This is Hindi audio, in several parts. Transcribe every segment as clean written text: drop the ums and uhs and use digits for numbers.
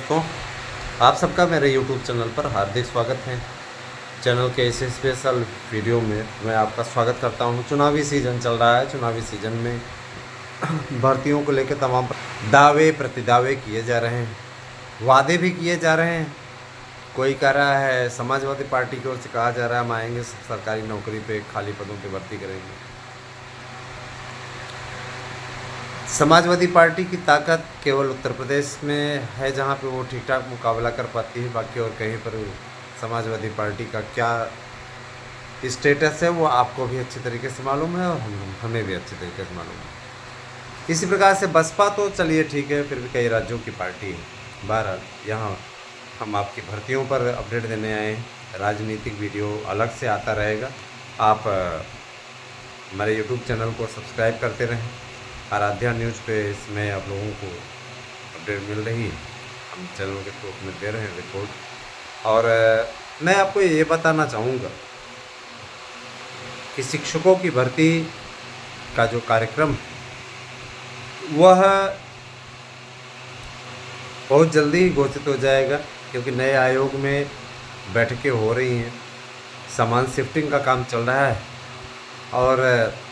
तो आप सबका मेरे YouTube चैनल पर हार्दिक स्वागत है। चैनल के इस स्पेशल वीडियो में मैं आपका स्वागत करता हूं। चुनावी सीज़न चल रहा है। चुनावी सीज़न में भर्तियों को लेकर तमाम दावे प्रतिदावे किए जा रहे हैं, वादे भी किए जा रहे हैं। कोई कह रहा है, समाजवादी पार्टी की ओर से कहा जा रहा है हम आएंगे सरकारी नौकरी पे खाली पदों पे भर्ती करेंगे। समाजवादी पार्टी की ताकत केवल उत्तर प्रदेश में है, जहां पे वो ठीक ठाक मुकाबला कर पाती है। बाकी और कहीं पर समाजवादी पार्टी का क्या स्टेटस है वो आपको भी अच्छी तरीके से मालूम है और हमें भी अच्छी तरीके से मालूम है। इसी प्रकार से बसपा तो चलिए ठीक है, फिर भी कई राज्यों की पार्टी है। बहरहाल यहाँ हम आपकी भर्तियों पर अपडेट देने आए हैं। राजनीतिक वीडियो अलग से आता रहेगा। आप हमारे यूट्यूब चैनल को सब्सक्राइब करते रहें। आराध्या न्यूज़ पे इसमें आप लोगों को अपडेट मिल रही है, हम चैनल के थ्रू में दे रहे हैं रिपोर्ट। और मैं आपको ये बताना चाहूँगा कि शिक्षकों की भर्ती का जो कार्यक्रम वह बहुत जल्दी ही घोषित हो जाएगा, क्योंकि नए आयोग में बैठकें हो रही हैं, सामान शिफ्टिंग का काम चल रहा है। और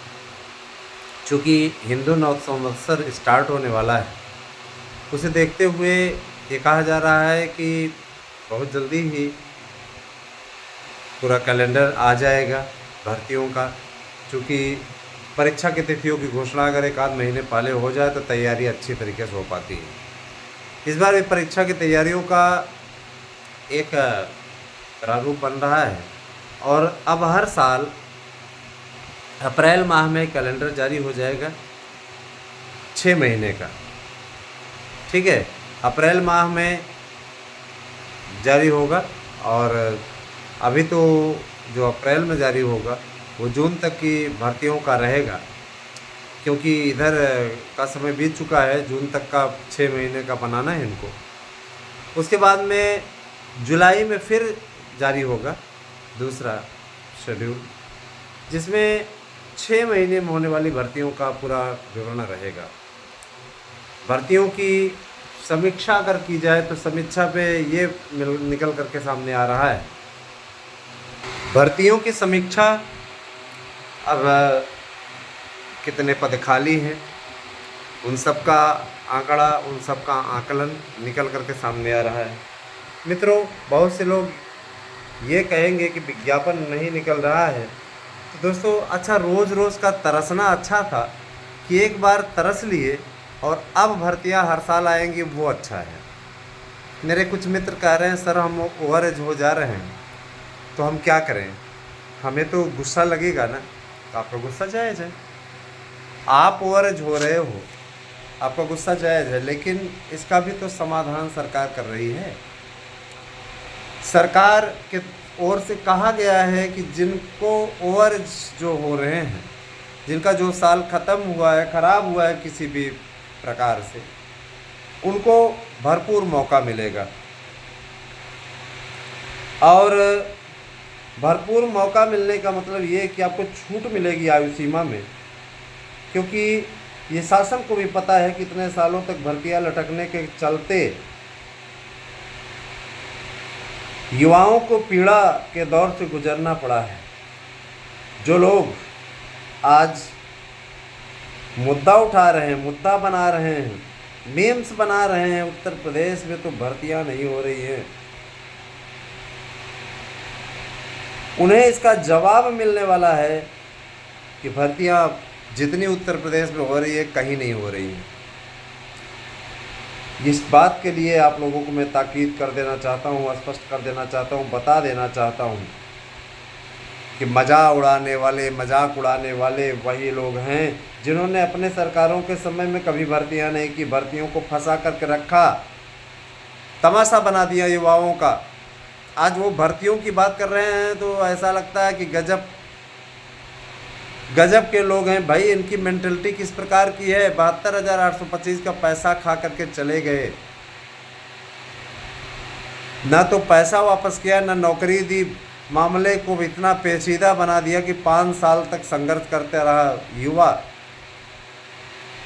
चूँकि हिंदू नव संवत्सर स्टार्ट होने वाला है, उसे देखते हुए ये कहा जा रहा है कि बहुत जल्दी ही पूरा कैलेंडर आ जाएगा भर्तियों का। चूँकि परीक्षा की तिथियों की घोषणा अगर एक आध महीने पहले हो जाए तो तैयारी अच्छी तरीके से हो पाती है। इस बार भी परीक्षा की तैयारियों का एक प्रारूप बन रहा है और अब हर साल अप्रैल माह में कैलेंडर जारी हो जाएगा 6 महीने का। ठीक है, अप्रैल माह में जारी होगा और अभी तो जो अप्रैल में जारी होगा वो जून तक की भर्तियों का रहेगा, क्योंकि इधर का समय बीत चुका है। जून तक का 6 महीने का बनाना है इनको। उसके बाद में जुलाई में फिर जारी होगा दूसरा शेड्यूल, जिसमें 6 महीने में होने वाली भर्तियों का पूरा विवरण रहेगा। भर्तियों की समीक्षा अगर की जाए तो समीक्षा पे ये निकल करके सामने आ रहा है, भर्तियों की समीक्षा अब कितने पद खाली हैं उन सब का आंकड़ा, उन सब का आकलन निकल करके सामने आ रहा है। मित्रों, बहुत से लोग ये कहेंगे कि विज्ञापन नहीं निकल रहा है। तो दोस्तों, अच्छा रोज़ रोज़ का तरसना अच्छा था कि एक बार तरस लिए और अब भर्तियां हर साल आएंगी, वो अच्छा है। मेरे कुछ मित्र कह रहे हैं सर हम ओवर एज हो जा रहे हैं तो हम क्या करें, हमें तो गुस्सा लगेगा ना। तो आपका गुस्सा जायज़ है, आप ओवर एज हो रहे हो, आपका गुस्सा जायज़ है, लेकिन इसका भी तो समाधान सरकार कर रही है। सरकार के ओर से कहा गया है कि जिनको ओवर जो हो रहे हैं, जिनका जो साल ख़त्म हुआ है, ख़राब हुआ है किसी भी प्रकार से, उनको भरपूर मौका मिलेगा। और भरपूर मौका मिलने का मतलब ये कि आपको छूट मिलेगी आयु सीमा में, क्योंकि ये शासन को भी पता है कि इतने सालों तक भर्तियां लटकने के चलते युवाओं को पीड़ा के दौर से गुजरना पड़ा है। जो लोग आज मुद्दा उठा रहे हैं, मुद्दा बना रहे हैं, मीम्स बना रहे हैं, उत्तर प्रदेश में तो भर्तियां नहीं हो रही हैं, उन्हें इसका जवाब मिलने वाला है कि भर्तियां जितनी उत्तर प्रदेश में हो रही है कहीं नहीं हो रही हैं। इस बात के लिए आप लोगों को मैं ताकीद कर देना चाहता हूँ, स्पष्ट कर देना चाहता हूँ, बता देना चाहता हूँ कि मजाक उड़ाने वाले वही लोग हैं जिन्होंने अपने सरकारों के समय में कभी भर्तियां नहीं की, भर्तियों को फंसा करके रखा, तमाशा बना दिया युवाओं का। आज वो भर्तियों की बात कर रहे हैं तो ऐसा लगता है कि गजब गजब के लोग हैं भाई। इनकी मेंटलिटी किस प्रकार की है, 72,825 का पैसा खा करके चले गए, ना तो पैसा वापस किया ना नौकरी दी, मामले को इतना पेचीदा बना दिया कि 5 साल तक संघर्ष करते रहा युवा।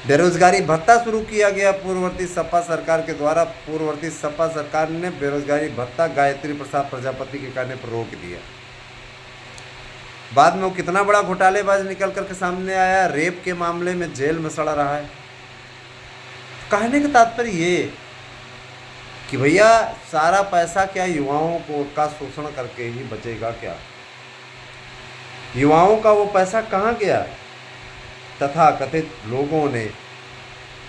बेरोजगारी भत्ता शुरू किया गया पूर्ववर्ती सपा सरकार के द्वारा। पूर्ववर्ती सपा सरकार ने बेरोजगारी भत्ता गायत्री प्रसाद प्रजापति के कहने पर रोक दिया। बाद में वो कितना बड़ा घोटालेबाज निकल करके सामने आया, रेप के मामले में जेल में सड़ा रहा है। कहने का तात्पर्य ये कि भैया सारा पैसा क्या युवाओं को का शोषण करके ही बचेगा क्या? युवाओं का वो पैसा कहाँ गया? तथा कथित लोगों ने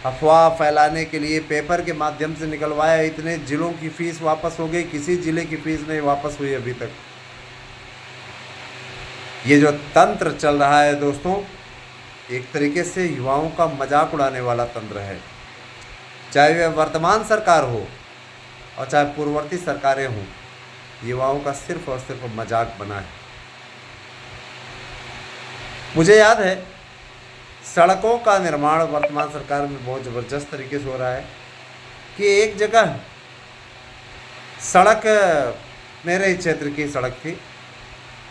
अफवाह फैलाने के लिए पेपर के माध्यम से निकलवाया। इतने जिलों की फीस वापस हो गई, किसी जिले की फीस नहीं वापस हुई अभी तक। ये जो तंत्र चल रहा है दोस्तों, एक तरीके से युवाओं का मजाक उड़ाने वाला तंत्र है। चाहे वह वर्तमान सरकार हो और चाहे पूर्ववर्ती सरकारें हों, युवाओं का सिर्फ और सिर्फ मजाक बना है। मुझे याद है सड़कों का निर्माण वर्तमान सरकार में बहुत ज़बरदस्त तरीके से हो रहा है कि एक जगह सड़क, मेरे ही क्षेत्र की सड़क थी,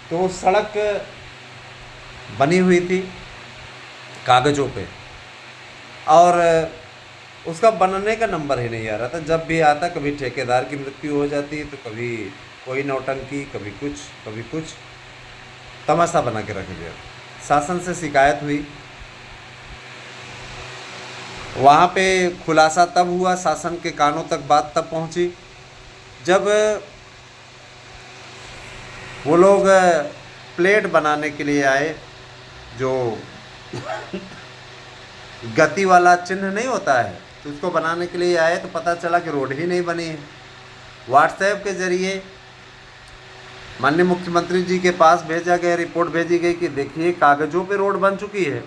तो सड़क बनी हुई थी कागज़ों पे और उसका बनने का नंबर ही नहीं आ रहा था। जब भी आता कभी ठेकेदार की मृत्यु हो जाती, तो कभी कोई नौटंकी, कभी कुछ तमाशा बना के रख दिया। शासन से शिकायत हुई, वहाँ पे खुलासा तब हुआ, शासन के कानों तक बात तब पहुँची जब वो लोग प्लेट बनाने के लिए आए, जो गति वाला चिन्ह नहीं होता है, तो उसको बनाने के लिए आए तो पता चला कि रोड ही नहीं बनी है। व्हाट्सएप के जरिए माननीय मुख्यमंत्री जी के पास भेजा गया, रिपोर्ट भेजी गई कि देखिए कागज़ों पे रोड बन चुकी है,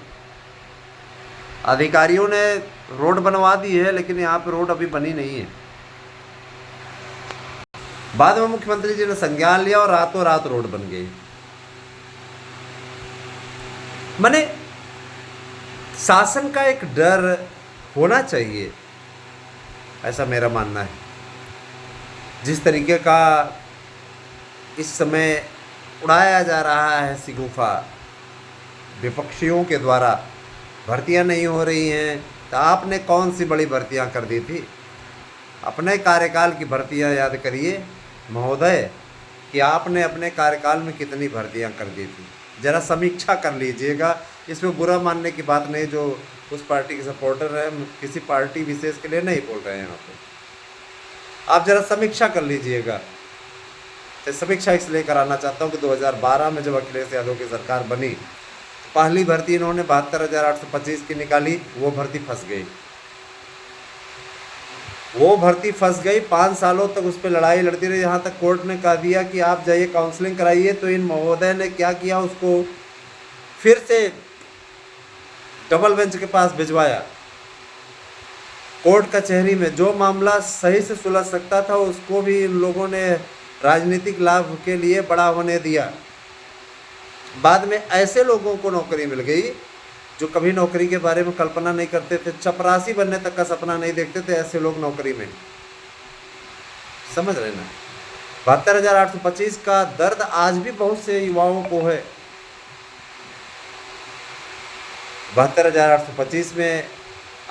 अधिकारियों ने रोड बनवा दी है, लेकिन यहाँ पे रोड अभी बनी नहीं है। बाद में मुख्यमंत्री जी ने संज्ञान लिया और रातों रात रोड बन गई। माने शासन का एक डर होना चाहिए, ऐसा मेरा मानना है। जिस तरीके का इस समय उड़ाया जा रहा है शिगुफा विपक्षियों के द्वारा, भर्तियां नहीं हो रही हैं, तो आपने कौन सी बड़ी भर्तियां कर दी थी? अपने कार्यकाल की भर्तियां याद करिए महोदय, कि आपने अपने कार्यकाल में कितनी भर्तियां कर दी थी। ज़रा समीक्षा कर लीजिएगा। इसमें बुरा मानने की बात नहीं, जो उस पार्टी के सपोर्टर है, किसी पार्टी विशेष के लिए नहीं बोल रहे हैं यहाँ पे। आप ज़रा समीक्षा कर लीजिएगा। तो समीक्षा इसलिए कराना चाहता हूँ कि 2012 में जब अखिलेश यादव की सरकार बनी, पहली भर्ती इन्होंने 72,825 की निकाली, वो भर्ती फंस गई। 5 सालों तक उस पर लड़ाई लड़ती रही, यहाँ तक कोर्ट ने कह दिया कि आप जाइए काउंसलिंग कराइए। तो इन महोदय ने क्या किया, उसको फिर से डबल बेंच के पास भिजवाया। कोर्ट कचहरी में जो मामला सही से सुलझ सकता था, उसको भी इन लोगों ने राजनीतिक लाभ के लिए बड़ा होने दिया। बाद में ऐसे लोगों को नौकरी मिल गई जो कभी नौकरी के बारे में कल्पना नहीं करते थे, चपरासी बनने तक का सपना नहीं देखते थे, ऐसे लोग नौकरी में। समझ रहे ना? 72,825 का दर्द आज भी बहुत से युवाओं को है। 72,825 में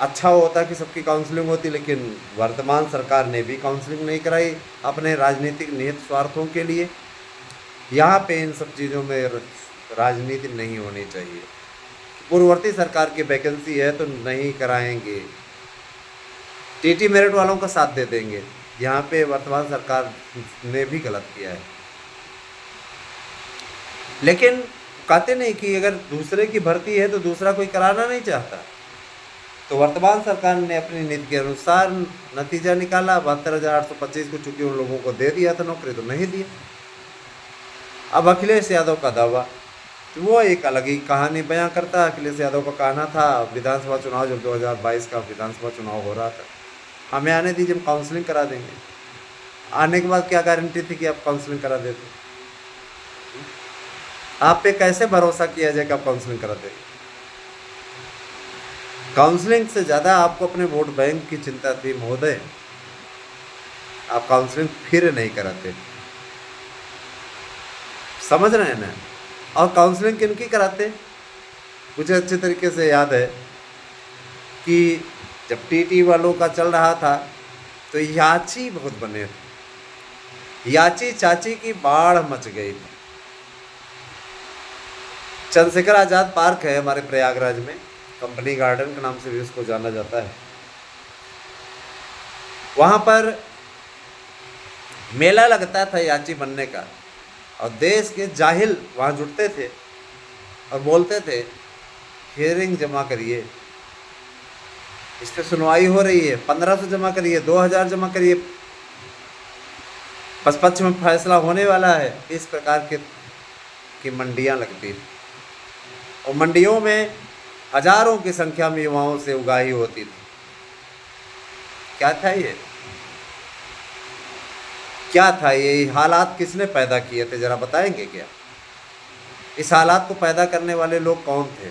अच्छा होता कि सबकी काउंसलिंग होती, लेकिन वर्तमान सरकार ने भी काउंसलिंग नहीं कराई अपने राजनीतिक निहित स्वार्थों के लिए। यहाँ पे इन सब चीज़ों में राजनीति नहीं होनी चाहिए। पूर्ववर्ती सरकार की वैकेंसी है तो नहीं कराएंगे, टीटी मेरिट वालों का साथ दे देंगे। यहाँ पे वर्तमान सरकार ने भी गलत किया है। लेकिन कहते नहीं कि अगर दूसरे की भर्ती है तो दूसरा कोई कराना नहीं चाहता। तो वर्तमान सरकार ने अपनी नीति के अनुसार नतीजा निकाला। 72,825 को चूंकि उन लोगों को दे दिया था नौकरी, तो नहीं दिया। अब अखिलेश यादव का दावा, तो वो एक अलग ही कहानी बयां करता है। अखिलेश यादव का कहना था विधानसभा चुनाव, जब 2022 का विधानसभा चुनाव हो रहा था, हमें आने दीजिए, हम काउंसलिंग करा देंगे। आने के बाद क्या गारंटी थी कि आप काउंसलिंग करा देते? आप पे कैसे भरोसा किया जाए कि आप काउंसलिंग करा देंगे? काउंसलिंग से ज़्यादा आपको अपने वोट बैंक की चिंता थी महोदय। आप काउंसलिंग फिर नहीं कराते, समझ रहे हैं ना? और काउंसलिंग किन की कराते? मुझे अच्छे तरीके से याद है कि जब टीटी वालों का चल रहा था तो याची बहुत बने थे, याची चाची की बाढ़ मच गई थी। चंद्रशेखर आज़ाद पार्क है हमारे प्रयागराज में, कंपनी गार्डन के नाम से भी उसको जाना जाता है। वहाँ पर मेला लगता था याची बनने का, और देश के जाहिल वहाँ जुटते थे और बोलते थे हियरिंग जमा करिए, इस पर सुनवाई हो रही है, 1500 जमा करिए, 2000 जमा करिए, बस पक्ष में फैसला होने वाला है। इस प्रकार की मंडियाँ लगती थी, और मंडियों में हजारों की संख्या में युवाओं से उगाही होती थी। क्या था ये, क्या था ये हालात किसने पैदा किए थे, जरा बताएंगे क्या? इस हालात को पैदा करने वाले लोग कौन थे?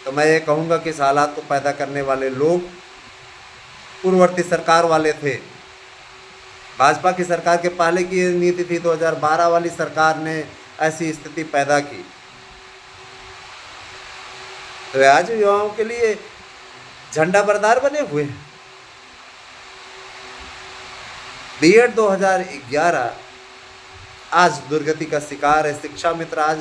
तो मैं ये कहूँगा कि इस हालात को पैदा करने वाले लोग पूर्ववर्ती सरकार वाले थे। भाजपा की सरकार के पहले की नीति थी, 2012 वाली सरकार ने ऐसी स्थिति पैदा की। तो आज युवाओं के लिए झंडा बरदार बने हुए हैं। बीएड 2011 आज दुर्गति का शिकार है। शिक्षा मित्र आज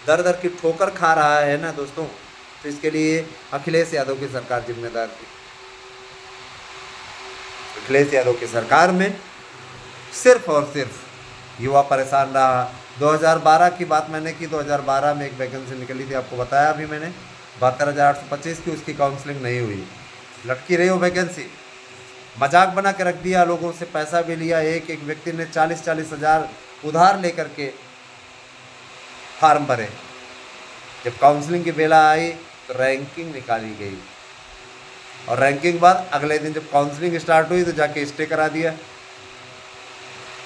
दर दर की ठोकर खा रहा है ना दोस्तों, तो इसके लिए अखिलेश यादव की सरकार जिम्मेदार थी। अखिलेश यादव की सरकार में सिर्फ और सिर्फ युवा परेशान रहा। 2012 की बात मैंने की, 2012 में एक वैकेंसी निकली थी, आपको बताया अभी मैंने, 72,825 की, उसकी काउंसलिंग नहीं हुई, लटकी रही वो वैकेंसी। मजाक बना के रख दिया, लोगों से पैसा भी लिया। एक एक व्यक्ति ने 40-40 हज़ार उधार लेकर के फार्म भरे। जब काउंसलिंग की बेला आई तो रैंकिंग निकाली गई, और रैंकिंग बाद अगले दिन जब काउंसलिंग स्टार्ट हुई तो जाके स्टे करा दिया।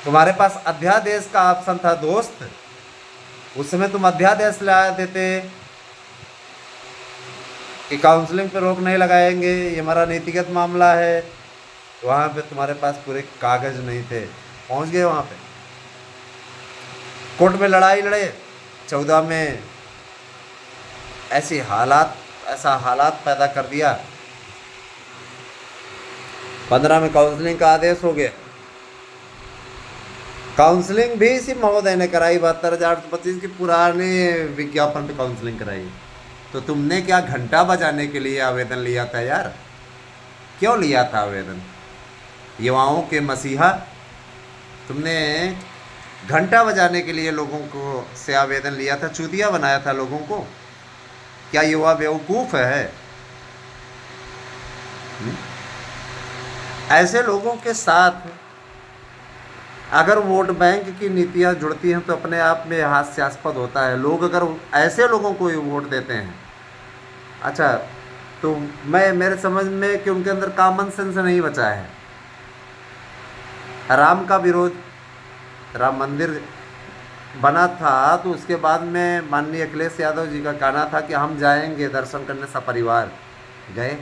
तुम्हारे पास अध्यादेश का ऑप्शन था दोस्त, उस समय तुम अध्यादेश ला देते कि काउंसलिंग पे रोक नहीं लगाएंगे, ये हमारा नीतिगत मामला है। तो वहाँ पे तुम्हारे पास पूरे कागज नहीं थे, पहुँच गए वहाँ पे, कोर्ट में लड़ाई लड़े। 14 में ऐसा हालात पैदा कर दिया। 15 में काउंसलिंग का आदेश हो गया। काउंसलिंग भी इसी महोदय ने कराई, 72,825 की पुराने विज्ञापन पे काउंसलिंग कराई। तो तुमने क्या घंटा बजाने के लिए आवेदन लिया था यार? क्यों लिया था आवेदन? युवाओं के मसीहा, तुमने घंटा बजाने के लिए लोगों को से आवेदन लिया था, चूतिया बनाया था लोगों को। क्या युवा बेवकूफ़ है? ऐसे लोगों के साथ अगर वोट बैंक की नीतियां जुड़ती हैं तो अपने आप में हास्यास्पद होता है। लोग अगर ऐसे लोगों को वोट देते हैं, अच्छा, तो मेरे समझ में कि उनके अंदर कॉमन सेंस नहीं बचा है। राम का विरोध, राम मंदिर बना था तो उसके बाद में माननीय अखिलेश यादव जी का कहना था कि हम जाएंगे दर्शन करने, सपरिवार गए।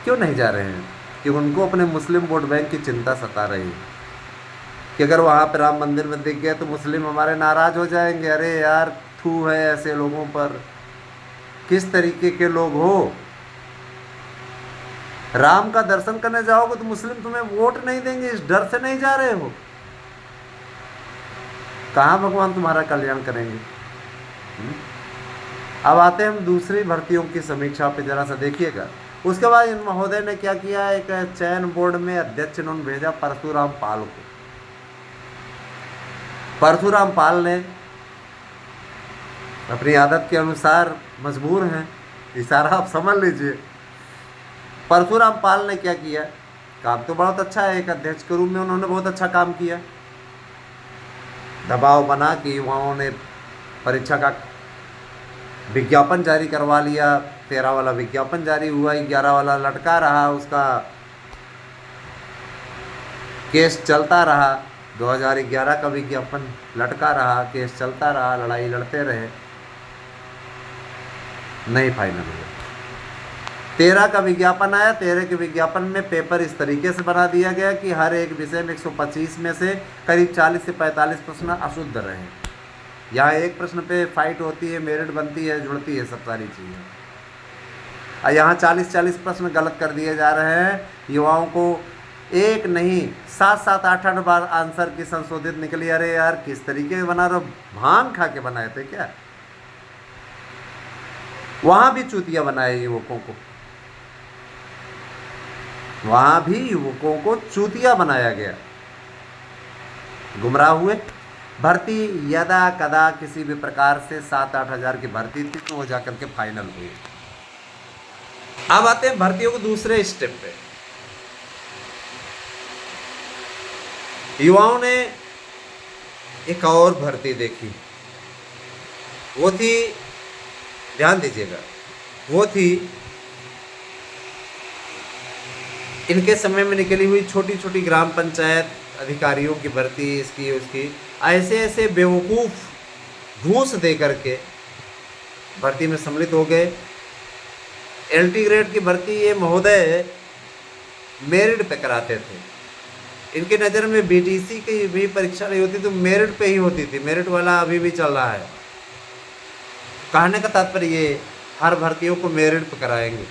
क्यों नहीं जा रहे हैं? कि उनको अपने मुस्लिम वोट बैंक की चिंता सता रही है कि अगर वहाँ पर राम मंदिर में दिख गए तो मुस्लिम हमारे नाराज़ हो जाएंगे। अरे यार, थू है ऐसे लोगों पर, किस तरीके के लोग हो। राम का दर्शन करने जाओगे तो मुस्लिम तुम्हें वोट नहीं देंगे, इस डर से नहीं जा रहे हो। कहाँ भगवान तुम्हारा कल्याण करेंगे? अब आते हैं हम दूसरी भर्तियों की समीक्षा पे, जरा सा देखिएगा। उसके बाद इन महोदय ने क्या किया, एक चयन बोर्ड में अध्यक्ष इन्होंने भेजा परशुराम पाल को। परशुराम पाल ने अपनी आदत के अनुसार, मजबूर हैं, इशारा आप समझ लीजिए, परशुराम पाल ने क्या किया, काम तो बहुत अच्छा है, एक अध्यक्ष के रूप में उन्होंने बहुत अच्छा काम किया। दबाव बना कि युवाओं ने परीक्षा का विज्ञापन जारी करवा लिया। 13 वाला विज्ञापन जारी हुआ, 11 वाला लटका रहा, उसका केस चलता रहा। 2011 का विज्ञापन लटका रहा, केस चलता रहा, लड़ाई लड़ते रहे, नहीं फाइनल हुआ। 13 का विज्ञापन आया। 13 के विज्ञापन में पेपर इस तरीके से बना दिया गया कि हर एक विषय में 125 में से करीब 40 से 45 प्रश्न अशुद्ध रहे। यहाँ एक प्रश्न पे फाइट होती है, मेरिट बनती है, जुड़ती है, सब सारी चीज़ें। और यहाँ 40-40 प्रश्न गलत कर दिए जा रहे हैं। युवाओं को एक नहीं 7-7 8-8 बार आंसर की संशोधित निकली। अरे यार किस तरीके से बना रहे, भांग खा के बनाए थे क्या? वहां भी चूतिया बनाए युवकों को, वहां भी युवकों को चूतिया बनाया गया। गुमराह हुए। भर्ती यदा कदा किसी भी प्रकार से 7-8 हज़ार की भर्ती थी, तो वो जाकर के फाइनल हुई। अब आते हैं भर्तियों को दूसरे स्टेप पे। युवाओं ने एक और भर्ती देखी, वो थी, ध्यान दीजिएगा, वो थी इनके समय में निकली हुई छोटी छोटी ग्राम पंचायत अधिकारियों की भर्ती, इसकी उसकी। ऐसे ऐसे बेवकूफ़ घूस दे करके भर्ती में सम्मिलित हो गए। LT ग्रेड की भर्ती ये महोदय मेरिट पे कराते थे। इनके नज़र में BTC की भी परीक्षा नहीं होती तो मेरिट पे ही होती थी। मेरिट वाला अभी भी चल रहा है। कहने का तात्पर्य ये, हर भर्तियों को मेरिट पे कराएंगे।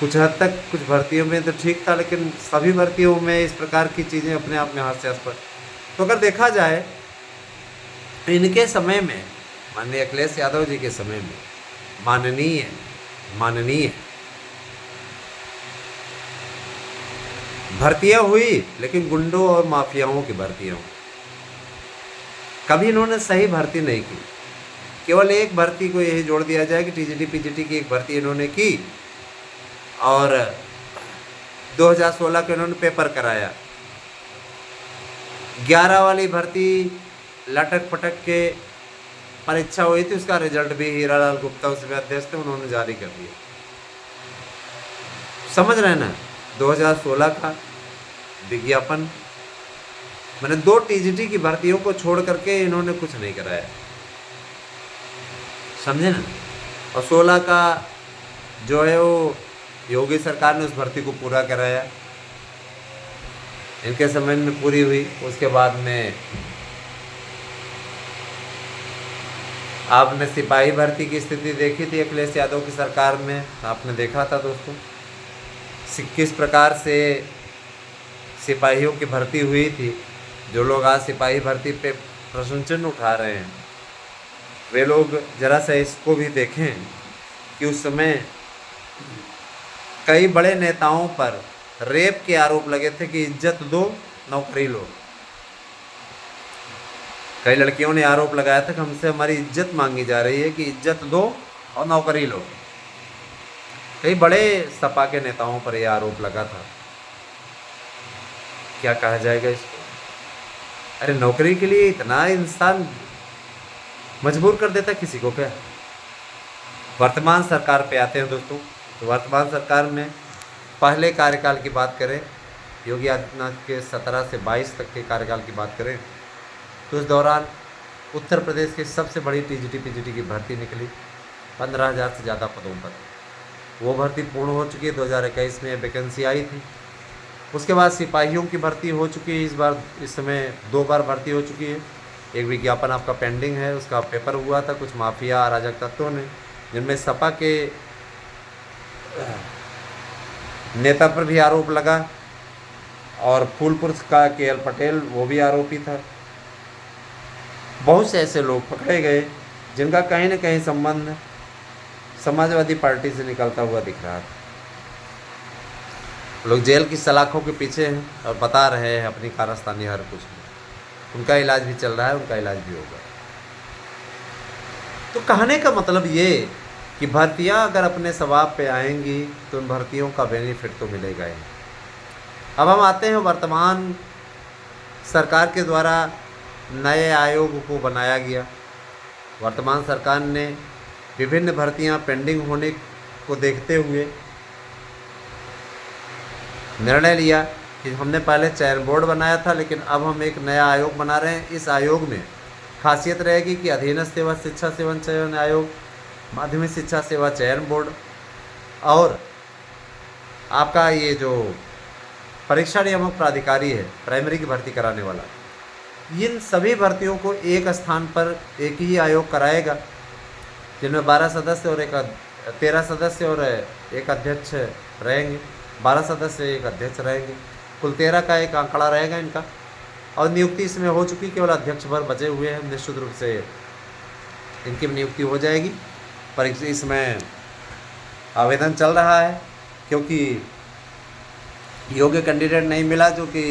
कुछ हद तक कुछ भर्तियों में तो ठीक था, लेकिन सभी भर्तियों में इस प्रकार की चीज़ें अपने आप में हास्यास्पद। तो अगर देखा जाए इनके समय में, माननीय अखिलेश यादव जी के समय में, माननीय भर्तियां हुई, लेकिन गुंडों और माफियाओं की भर्तियां हुई। कभी इन्होंने सही भर्ती नहीं की। केवल एक भर्ती को यही जोड़ दिया जाए कि TGT PGT की एक भर्ती इन्होंने की और 2016 के इन्होंने पेपर कराया। 11 वाली भर्ती लटक पटक के परीक्षा हुई थी, उसका रिजल्ट भी हीरालाल गुप्ता उसमें अध्यक्ष थे, उन्होंने जारी कर दिया। समझ रहे हैं ना? 2016 का विज्ञापन, मैंने 2 TGT की भर्तियों को छोड़ करके इन्होंने कुछ नहीं कराया, समझे ना? और 16 का जो है वो योगी सरकार ने उस भर्ती को पूरा कराया, इनके समय में पूरी हुई। उसके बाद में आपने सिपाही भर्ती की स्थिति देखी थी अखिलेश यादव की सरकार में, आपने देखा था दोस्तों किस प्रकार से सिपाहियों की भर्ती हुई थी। जो लोग आज सिपाही भर्ती पे प्रश्न चिन्ह उठा रहे हैं, वे लोग जरा सा इसको भी देखें कि उस समय कई बड़े नेताओं पर रेप के आरोप लगे थे कि इज्जत दो नौकरी लो। कई लड़कियों ने आरोप लगाया था कि हमसे हमारी इज्जत मांगी जा रही है कि इज्जत दो और नौकरी लो। कई बड़े सपा के नेताओं पर यह आरोप लगा था। क्या कहा जाएगा इसको? अरे नौकरी के लिए इतना इंसान मजबूर कर देता किसी को क्या? वर्तमान सरकार पे आते हैं दोस्तों। तो वर्तमान सरकार में पहले कार्यकाल की बात करें, योगी आदित्यनाथ के 17 से 22 तक के कार्यकाल की बात करें, तो उस दौरान उत्तर प्रदेश की सबसे बड़ी TGT PGT की भर्ती निकली 15,000 से ज़्यादा पदों पर। वो भर्ती पूर्ण हो चुकी है। 2021 में वैकेंसी आई थी। उसके बाद सिपाहियों की भर्ती हो चुकी है। इस समय 2 बार भर्ती हो चुकी है। एक विज्ञापन आपका पेंडिंग है, उसका पेपर हुआ था कुछ माफिया अराजक तत्वों ने, जिनमें सपा के नेता पर भी आरोप लगा और फूलपुर का KL पटेल वो भी आरोपी था। बहुत से ऐसे लोग पकड़े गए जिनका कहीं न कहीं संबंध समाजवादी पार्टी से निकलता हुआ दिख रहा था। लोग जेल की सलाखों के पीछे हैं और बता रहे हैं अपनी कारस्तानी हर कुछ में। उनका इलाज भी चल रहा है, उनका इलाज भी होगा। तो कहने का मतलब ये कि भर्तियां अगर अपने स्वभाव पे आएंगी तो उन भर्तियों का बेनिफिट तो मिलेगा ही। अब हम आते हैं वर्तमान सरकार के द्वारा नए आयोग को बनाया गया। वर्तमान सरकार ने विभिन्न भर्तियां पेंडिंग होने को देखते हुए निर्णय लिया कि हमने पहले चयन बोर्ड बनाया था, लेकिन अब हम एक नया आयोग बना रहे हैं। इस आयोग में खासियत रहेगी कि अधीनस्थ सेवा शिक्षा सेवन चयन आयोग, माध्यमिक शिक्षा सेवा चयन बोर्ड और आपका ये जो परीक्षा नियामक प्राधिकारी है प्राइमरी की भर्ती कराने वाला, इन सभी भर्तियों को एक स्थान पर एक ही आयोग कराएगा। जिनमें 12 सदस्य और 13 सदस्य और एक अध्यक्ष रहेंगे। 12 सदस्य एक अध्यक्ष रहेंगे, कुल 13 का एक आंकड़ा रहेगा इनका। और नियुक्ति इसमें हो चुकी, केवल अध्यक्ष भर बचे हुए हैं। निश्चित रूप से इनकी नियुक्ति हो जाएगी। पर इसमें आवेदन चल रहा है, क्योंकि योग्य कैंडिडेट नहीं मिला जो कि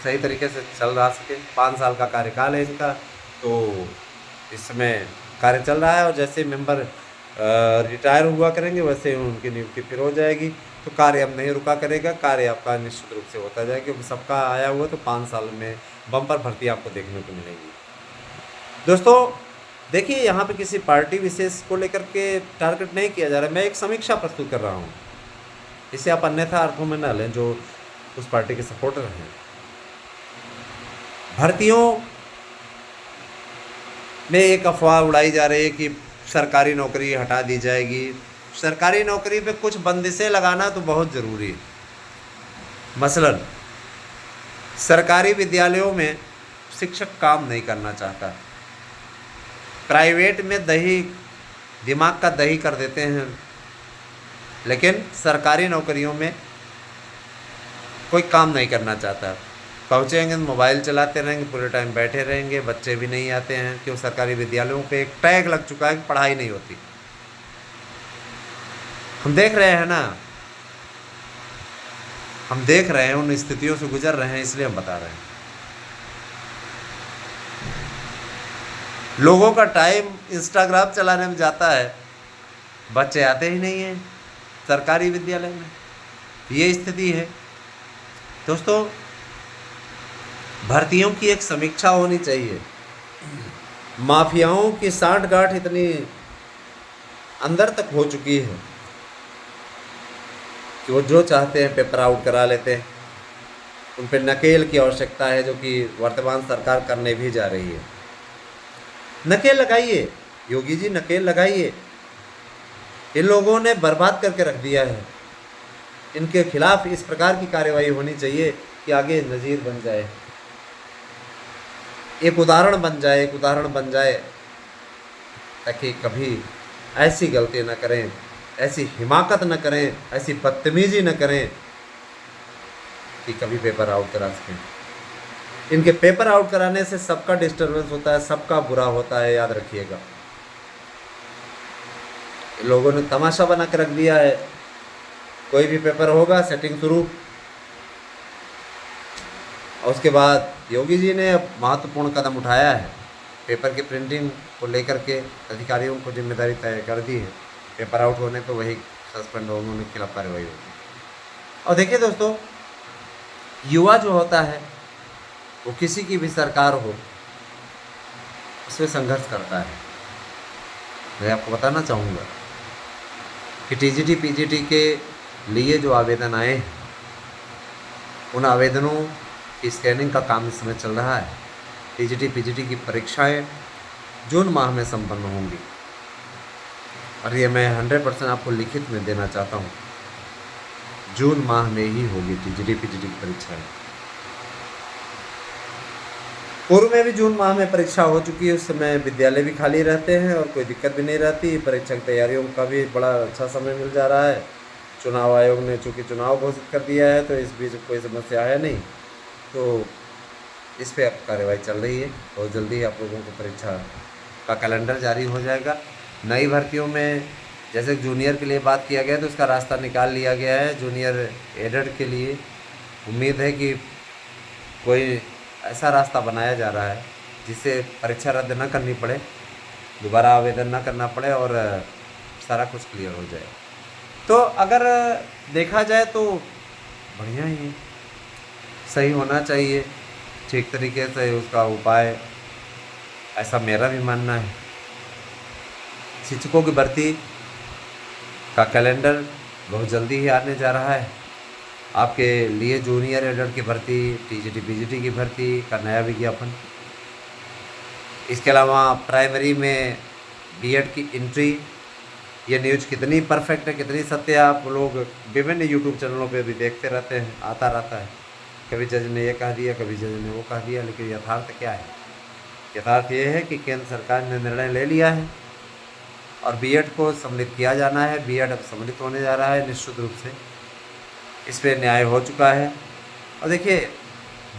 सही तरीके से चल रहा सके। 5 साल का कार्यकाल है इनका, तो इसमें कार्य चल रहा है। और जैसे मेंबर रिटायर हुआ करेंगे वैसे उनकी नियुक्ति फिर हो जाएगी। तो कार्य अब नहीं रुका करेगा, कार्य आपका निश्चित रूप से होता जाएगा, क्योंकि सबका आया हुआ तो 5 साल में बम्पर भर्ती आपको देखने को मिलेगी। दोस्तों देखिए, यहाँ पे किसी पार्टी विशेष को लेकर के टारगेट नहीं किया जा रहा है। मैं एक समीक्षा प्रस्तुत कर रहा हूँ, इसे आप अन्यथा अर्थों में न लें जो उस पार्टी के सपोर्टर हैं। भर्तियों में एक अफवाह उड़ाई जा रही है कि सरकारी नौकरी हटा दी जाएगी। सरकारी नौकरी पे कुछ बंदिशें लगाना तो बहुत ज़रूरी है। मसलन सरकारी विद्यालयों में शिक्षक काम नहीं करना चाहता, प्राइवेट में दिमाग का दही कर देते हैं, लेकिन सरकारी नौकरियों में कोई काम नहीं करना चाहता। पहुँचेंगे मोबाइल चलाते रहेंगे, पूरे टाइम बैठे रहेंगे, बच्चे भी नहीं आते हैं। क्यों? सरकारी विद्यालयों पे एक टैग लग चुका है कि पढ़ाई नहीं होती। हम देख रहे हैं ना, हम देख रहे हैं, उन स्थितियों से गुजर रहे हैं, इसलिए हम बता रहे हैं। लोगों का टाइम इंस्टाग्राम चलाने में जाता है, बच्चे आते ही नहीं हैं सरकारी विद्यालय में। ये स्थिति है। दोस्तों भर्तियों की एक समीक्षा होनी चाहिए। माफियाओं की सांठ-गांठ इतनी अंदर तक हो चुकी है कि वो जो चाहते हैं पेपर आउट करा लेते हैं। उन पर नकेल की आवश्यकता है, जो कि वर्तमान सरकार करने भी जा रही है। नकेल लगाइए योगी जी, नकेल लगाइए। इन लोगों ने बर्बाद करके रख दिया है। इनके खिलाफ इस प्रकार की कार्रवाई होनी चाहिए कि आगे नज़ीर बन जाए, एक उदाहरण बन जाए, एक उदाहरण बन जाए, ताकि कभी ऐसी गलती न करें, ऐसी हिमाकत न करें, ऐसी बदतमीजी न करें कि कभी पेपर आउट करा सकें। इनके पेपर आउट कराने से सबका डिस्टर्बेंस होता है, सबका बुरा होता है, याद रखिएगा। लोगों ने तमाशा बना के रख दिया है। कोई भी पेपर होगा, सेटिंग शुरू, और उसके बाद योगी जी ने महत्वपूर्ण कदम उठाया है। पेपर की प्रिंटिंग को लेकर के अधिकारियों को जिम्मेदारी तय कर दी है। पेपर आउट होने तो वही सस्पेंड होंगे, उनके खिलाफ कार्रवाई होगी। और देखिए दोस्तों, युवा जो होता है वो किसी की भी सरकार हो उसमें संघर्ष करता है। मैं आपको बताना चाहूँगा कि टीजीटी पीजीटी के लिए जो आवेदन आए हैं, उन आवेदनों की स्कैनिंग का काम इस समय चल रहा है। टीजीटी पीजीटी की परीक्षाएं जून माह में संपन्न होंगी, और ये मैं 100% आपको लिखित में देना चाहता हूँ। जून माह में ही होगी टीजीटी पीजीटी की परीक्षाएं। पूर्व में भी जून माह में परीक्षा हो चुकी है, उस समय विद्यालय भी खाली रहते हैं और कोई दिक्कत भी नहीं रहती। परीक्षा की तैयारियों का भी बड़ा अच्छा समय मिल जा रहा है। चुनाव आयोग ने चूँकि चुनाव घोषित कर दिया है, तो इस बीच कोई समस्या है नहीं, तो इस पर अब कार्रवाई चल रही है। बहुत जल्दी आप लोगों को परीक्षा का कैलेंडर जारी हो जाएगा। नई भर्तियों में जैसे जूनियर के लिए बात किया गया, तो उसका रास्ता निकाल लिया गया है। जूनियर एडेड के लिए उम्मीद है कि कोई ऐसा रास्ता बनाया जा रहा है जिससे परीक्षा रद्द न करनी पड़े, दोबारा आवेदन न करना पड़े और सारा कुछ क्लियर हो जाए। तो अगर देखा जाए तो बढ़िया ही है, सही होना चाहिए ठीक तरीके से उसका उपाय, ऐसा मेरा भी मानना है। शिक्षकों की भर्ती का कैलेंडर बहुत जल्दी ही आने जा रहा है। आपके लिए जूनियर एडेड की भर्ती, टीजीटी पीजीटी की भर्ती का नया विज्ञापन। इसके अलावा प्राइमरी में बीएड की एंट्री। ये न्यूज़ कितनी परफेक्ट है, कितनी सत्य है, आप लोग विभिन्न यूट्यूब चैनलों पे भी देखते रहते हैं, आता रहता है। कभी जज ने ये कह दिया, कभी जज ने वो कह दिया, लेकिन यथार्थ क्या है? यथार्थ ये है कि केंद्र सरकार ने निर्णय ले लिया है और बीएड को सम्मिलित किया जाना है। बीएड अब सम्मिलित होने जा रहा है निश्चित रूप से, इस पर न्याय हो चुका है। और देखिए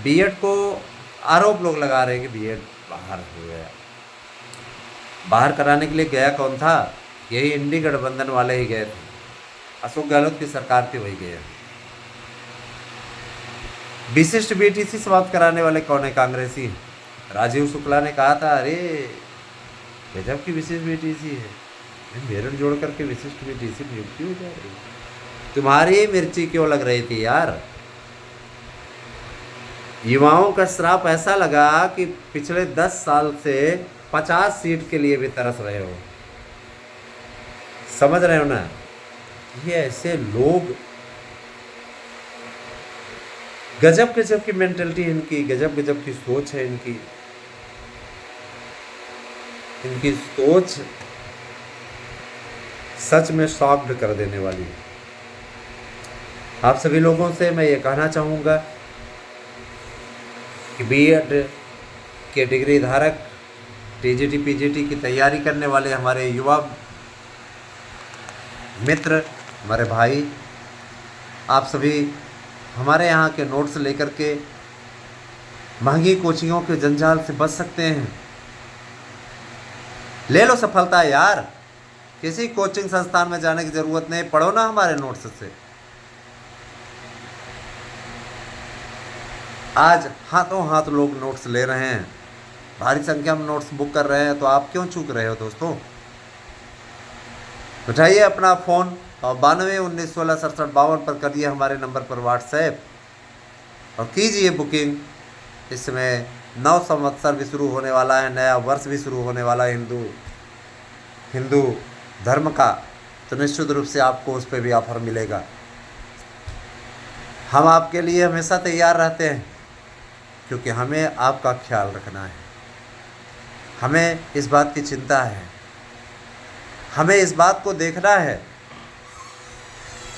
बीएड को आरोप लोग लगा रहे हैं कि बीएड बाहर हो गया। बाहर कराने के लिए गया कौन था? यही इंडी गठबंधन वाले ही गए थे, अशोक गहलोत की सरकार थी, वही गए। विशिष्ट बीटीसी समाप्त कराने वाले कौन है? कांग्रेसी। राजीव शुक्ला ने कहा था, अरे गजब की विशिष्ट बीटीसी है, मेरठ जोड़ करके विशिष्ट बीटीसी नियुक्ति हो जा रही है। तुम्हारी मिर्ची क्यों लग रही थी यार? युवाओं का श्राप ऐसा लगा कि पिछले 10 साल से 50 सीट के लिए भी तरस रहे हो। समझ रहे हो ना? ये ऐसे लोग, गजब गजब की मेंटलिटी इनकी, गजब गजब की सोच है इनकी। इनकी सोच सच में शॉक्ड कर देने वाली है। आप सभी लोगों से मैं ये कहना चाहूँगा कि बीएड के डिग्री धारक, टीजीटी पीजीटी की तैयारी करने वाले हमारे युवा मित्र, हमारे भाई, आप सभी हमारे यहाँ के नोट्स लेकर के महंगी कोचिंगों के जंजाल से बच सकते हैं। ले लो सफलता यार, किसी कोचिंग संस्थान में जाने की जरूरत नहीं, पढ़ो ना हमारे नोट्स से। आज हाथों हाथ लोग नोट्स ले रहे हैं, भारी संख्या में नोट्स बुक कर रहे हैं, तो आप क्यों चूक रहे हो दोस्तों? उठाइए अपना फ़ोन और 92 19 16 67 52 पर करिए हमारे नंबर पर व्हाट्सएप और कीजिए बुकिंग। इस समय नव संवत्सर भी शुरू होने वाला है, नया वर्ष भी शुरू होने वाला है हिंदू धर्म का, तो निश्चित रूप से आपको उस पर भी ऑफर मिलेगा। हम आपके लिए हमेशा तैयार रहते हैं, क्योंकि हमें आपका ख्याल रखना है, हमें इस बात की चिंता है, हमें इस बात को देखना है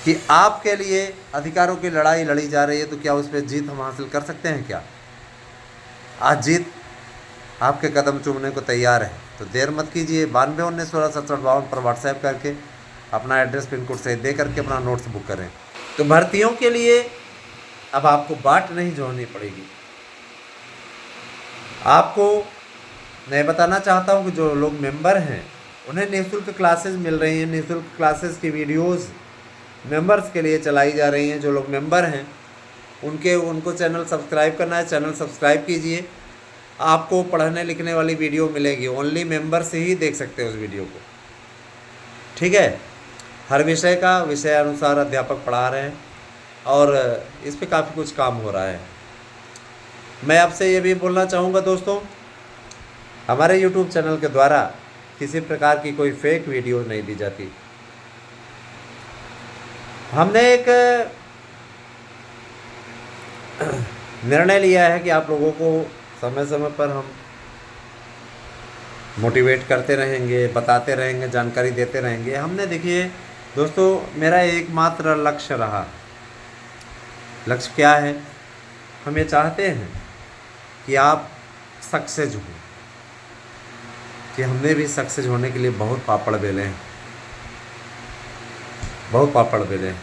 कि आपके लिए अधिकारों की लड़ाई लड़ी जा रही है, तो क्या उस पर जीत हम हासिल कर सकते हैं क्या? आज जीत आपके कदम चूमने को तैयार है, तो देर मत कीजिए। 92 19 16 67 52 पर व्हाट्सएप करके अपना एड्रेस पिन कोड सहित दे करके अपना नोट्स बुक करें। तो भर्तियों के लिए अब आपको बाट नहीं जोड़नी पड़ेगी। आपको मैं बताना चाहता हूँ कि जो लोग मेंबर हैं उन्हें निःशुल्क क्लासेस मिल रही हैं। निःशुल्क क्लासेस की वीडियोस मेंबर्स के लिए चलाई जा रही हैं। जो लोग मेंबर हैं उनको चैनल सब्सक्राइब करना है, चैनल सब्सक्राइब कीजिए। आपको पढ़ने लिखने वाली वीडियो मिलेगी, ओनली मेंबर से ही देख सकते हो उस वीडियो को, ठीक है। हर विषय का विषय अनुसार अध्यापक पढ़ा रहे हैं और इस पे काफ़ी कुछ काम हो रहा है। मैं आपसे ये भी बोलना चाहूँगा दोस्तों, हमारे YouTube चैनल के द्वारा किसी प्रकार की कोई फेक वीडियो नहीं दी जाती। हमने एक निर्णय लिया है कि आप लोगों को समय समय पर हम मोटिवेट करते रहेंगे, बताते रहेंगे, जानकारी देते रहेंगे। हमने देखिए दोस्तों, मेरा एकमात्र लक्ष्य रहा। लक्ष्य क्या है? हम ये चाहते हैं कि आप सक्सेस हो, कि हमने भी सक्सेस होने के लिए बहुत पापड़ बेले हैं, बहुत पापड़ बेले हैं।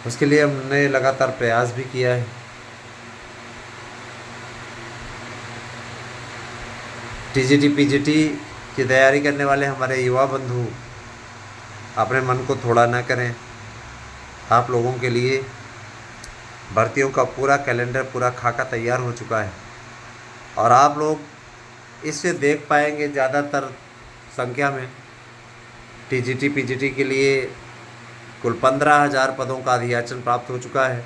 उसके लिए हमने लगातार प्रयास भी किया है। टीजीटी पीजीटी की तैयारी करने वाले हमारे युवा बंधु अपने मन को थोड़ा ना करें। आप लोगों के लिए भर्तियों का पूरा कैलेंडर, पूरा खाका तैयार हो चुका है और आप लोग इससे देख पाएंगे ज़्यादातर संख्या में टीजीटी पीजीटी के लिए कुल 15,000 पदों का अधियाचन प्राप्त हो चुका है।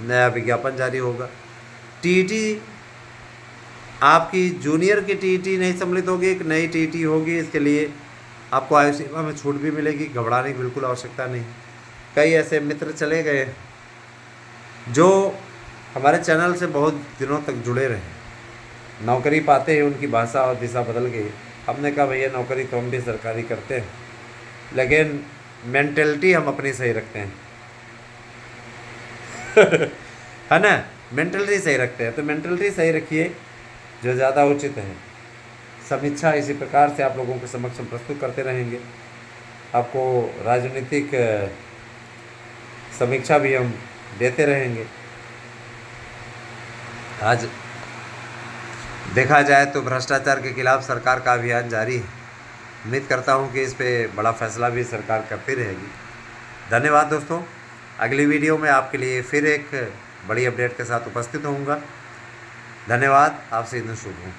नया विज्ञापन जारी होगा। टीईटी आपकी जूनियर की टीईटी नहीं सम्मिलित होगी, एक नई टीईटी होगी। इसके लिए आपको आयु सीमा में छूट भी मिलेगी, घबराने की बिल्कुल आवश्यकता नहीं। कई ऐसे मित्र चले गए जो हमारे चैनल से बहुत दिनों तक जुड़े रहे, नौकरी पाते ही उनकी भाषा और दिशा बदल गई। हमने कहा भैया नौकरी तो हम भी सरकारी करते हैं, लेकिन मेंटलिटी हम अपनी सही रखते हैं है ना, मेंटलिटी सही रखते हैं। तो मेंटलिटी सही रखिए जो ज़्यादा उचित है। समीक्षा इसी प्रकार से आप लोगों के समक्ष हम प्रस्तुत करते रहेंगे। आपको राजनीतिक समीक्षा भी हम देते रहेंगे। आज देखा जाए तो भ्रष्टाचार के खिलाफ सरकार का अभियान जारी है। उम्मीद करता हूं कि इस पे बड़ा फैसला भी सरकार करती रहेगी। धन्यवाद दोस्तों। अगली वीडियो में आपके लिए फिर एक बड़ी अपडेट के साथ उपस्थित होऊंगा। धन्यवाद। आपसे दिन शुभ हो।